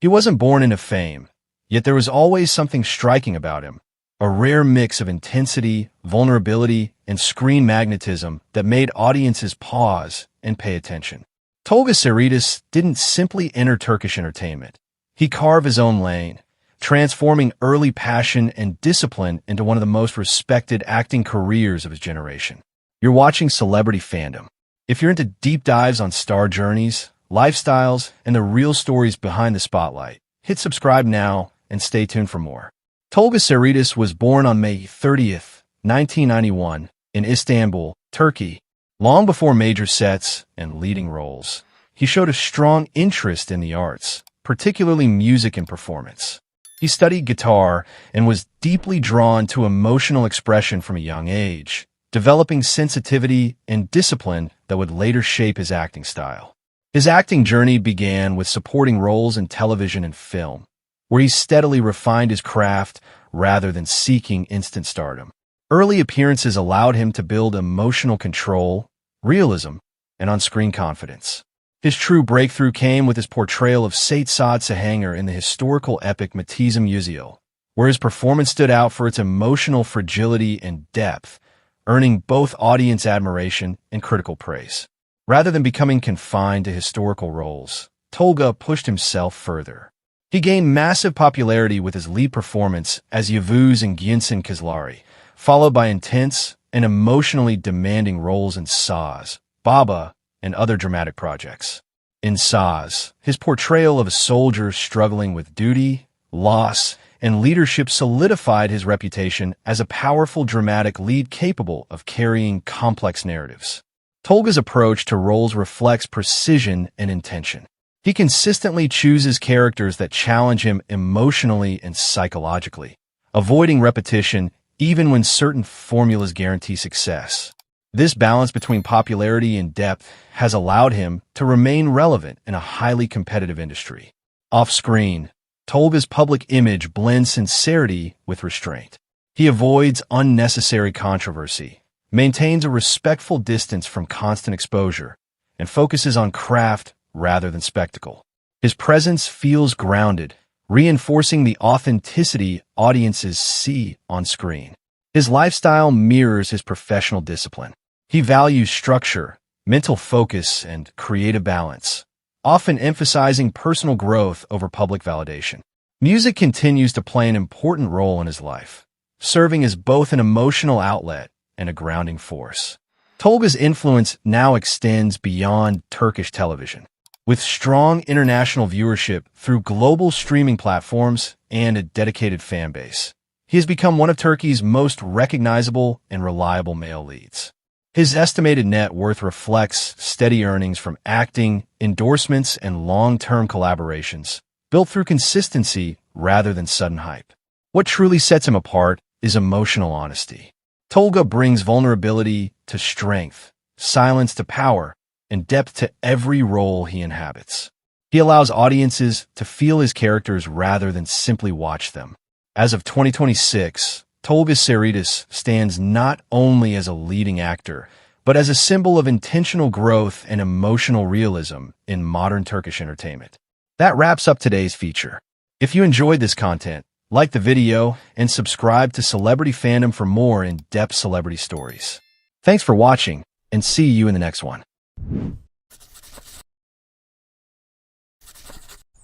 He wasn't born into fame, yet there was always something striking about him, a rare mix of intensity, vulnerability, and screen magnetism that made audiences pause and pay attention. Tolga Saritas didn't simply enter Turkish entertainment. He carved his own lane, transforming early passion and discipline into one of the most respected acting careers of his generation. You're watching Celebrity Fandom. If you're into deep dives on star journeys, lifestyles, and the real stories behind the spotlight, hit subscribe now and stay tuned for more. Tolga Saritas was born on May 30th, 1991, in Istanbul, Turkey. Long before major sets and leading roles, he showed a strong interest in the arts, particularly music and performance. He studied guitar and was deeply drawn to emotional expression from a young age, developing sensitivity and discipline that would later shape his acting style. His acting journey began with supporting roles in television and film, where he steadily refined his craft rather than seeking instant stardom. Early appearances allowed him to build emotional control, realism, and on-screen confidence. His true breakthrough came with his portrayal of Sait Saad Sahanger in the historical epic Matizim Yüzyıl, where his performance stood out for its emotional fragility and depth, earning both audience admiration and critical praise. Rather than becoming confined to historical roles, Tolga pushed himself further. He gained massive popularity with his lead performance as Yavuz in Günsin Kızları, followed by intense and emotionally demanding roles in Saz, Baba, and other dramatic projects. In Saz, his portrayal of a soldier struggling with duty, loss, and leadership solidified his reputation as a powerful dramatic lead capable of carrying complex narratives. Tolga's approach to roles reflects precision and intention. He consistently chooses characters that challenge him emotionally and psychologically, avoiding repetition even when certain formulas guarantee success. This balance between popularity and depth has allowed him to remain relevant in a highly competitive industry. Off-screen, Tolga's public image blends sincerity with restraint. He avoids unnecessary controversy, maintains a respectful distance from constant exposure, and focuses on craft rather than spectacle. His presence feels grounded, reinforcing the authenticity audiences see on screen. His lifestyle mirrors his professional discipline. He values structure, mental focus, and creative balance, often emphasizing personal growth over public validation. Music continues to play an important role in his life, serving as both an emotional outlet and a grounding force. Tolga's influence now extends beyond Turkish television. With strong international viewership through global streaming platforms and a dedicated fan base, he has become one of Turkey's most recognizable and reliable male leads. His estimated net worth reflects steady earnings from acting, endorsements, and long-term collaborations, built through consistency rather than sudden hype. What truly sets him apart is emotional honesty. Tolga brings vulnerability to strength, silence to power, and depth to every role he inhabits. He allows audiences to feel his characters rather than simply watch them. As of 2026, Tolga Saritas stands not only as a leading actor, but as a symbol of intentional growth and emotional realism in modern Turkish entertainment. That wraps up today's feature. If you enjoyed this content, like the video and subscribe to Celebrity Fandom for more in-depth celebrity stories. Thanks for watching, and see you in the next one.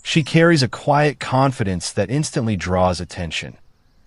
She carries a quiet confidence that instantly draws attention.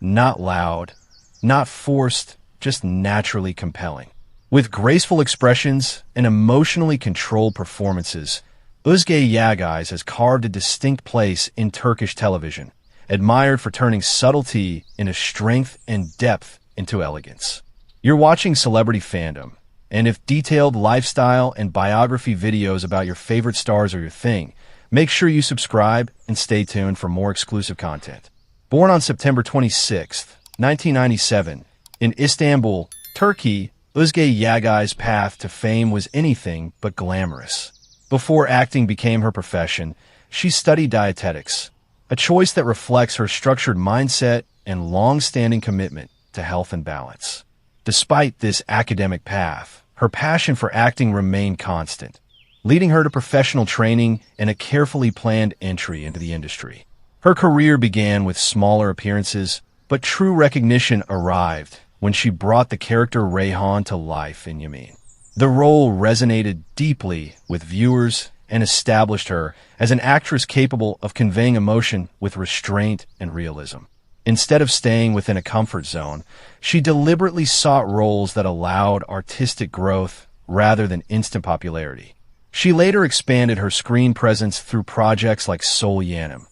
Not loud, not forced, just naturally compelling. With graceful expressions and emotionally controlled performances, Ozge Yagiz has carved a distinct place in Turkish television, admired for turning subtlety into strength and depth into elegance. You're watching Celebrity Fandom, and if detailed lifestyle and biography videos about your favorite stars are your thing, make sure you subscribe and stay tuned for more exclusive content. Born on September 26, 1997, in Istanbul, Turkey, Ozge Yagiz's path to fame was anything but glamorous. Before acting became her profession, she studied dietetics, a choice that reflects her structured mindset and long-standing commitment to health and balance. Despite this academic path, her passion for acting remained constant. leading her to professional training and a carefully planned entry into the industry. Her career began with smaller appearances, but true recognition arrived when she brought the character Rayhan to life in Yemin. The role resonated deeply with viewers and established her as an actress capable of conveying emotion with restraint and realism. Instead of staying within a comfort zone, she deliberately sought roles that allowed artistic growth rather than instant popularity. She later expanded her screen presence through projects like Yemin,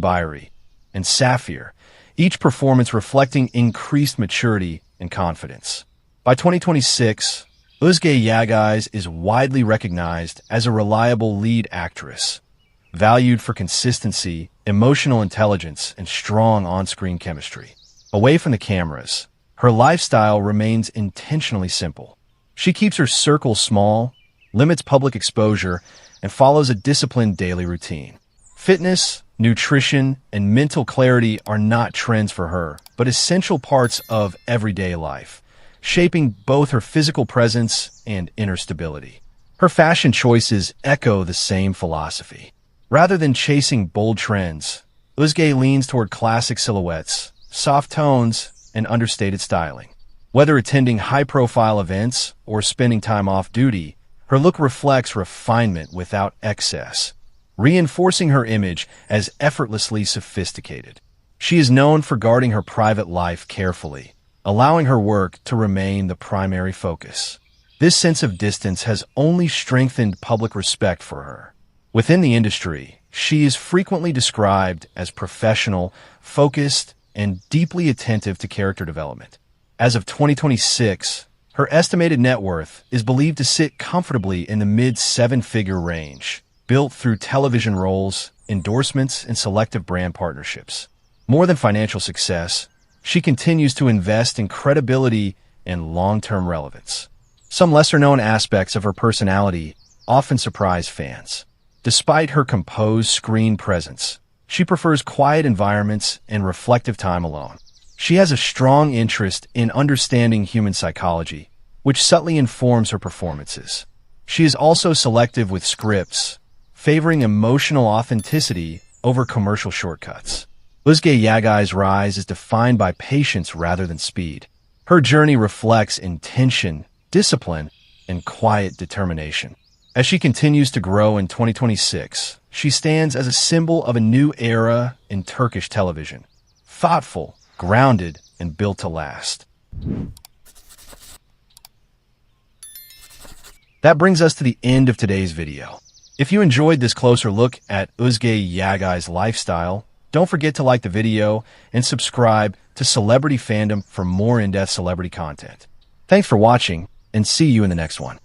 Biography, and Sapphire, each performance reflecting increased maturity and confidence. By 2026, Ozge Yagiz is widely recognized as a reliable lead actress, valued for consistency, emotional intelligence, and strong on-screen chemistry. Away from the cameras, her lifestyle remains intentionally simple. She keeps her circle small, limits public exposure, and follows a disciplined daily routine. Fitness, nutrition, and mental clarity are not trends for her, but essential parts of everyday life, shaping both her physical presence and inner stability. Her fashion choices echo the same philosophy. Rather than chasing bold trends, Ozge leans toward classic silhouettes, soft tones, and understated styling. Whether attending high-profile events or spending time off-duty, her look reflects refinement without excess, reinforcing her image as effortlessly sophisticated. She is known for guarding her private life carefully, allowing her work to remain the primary focus. This sense of distance has only strengthened public respect for her. Within the industry, she is frequently described as professional, focused, and deeply attentive to character development. As of 2026, her estimated net worth is believed to sit comfortably in the mid-seven-figure range, built through television roles, endorsements, and selective brand partnerships. More than financial success, she continues to invest in credibility and long-term relevance. Some lesser-known aspects of her personality often surprise fans. Despite her composed screen presence, she prefers quiet environments and reflective time alone. She has a strong interest in understanding human psychology, which subtly informs her performances. She is also selective with scripts, favoring emotional authenticity over commercial shortcuts. Ozge Yagiz's rise is defined by patience rather than speed. Her journey reflects intention, discipline, and quiet determination. As she continues to grow in 2026, she stands as a symbol of a new era in Turkish television. Thoughtful, grounded, and built to last. That brings us to the end of today's video. If you enjoyed this closer look at Ozge Yagiz's lifestyle, don't forget to like the video and subscribe to Celebrity Fandom for more in-depth celebrity content. Thanks for watching, and see you in the next one.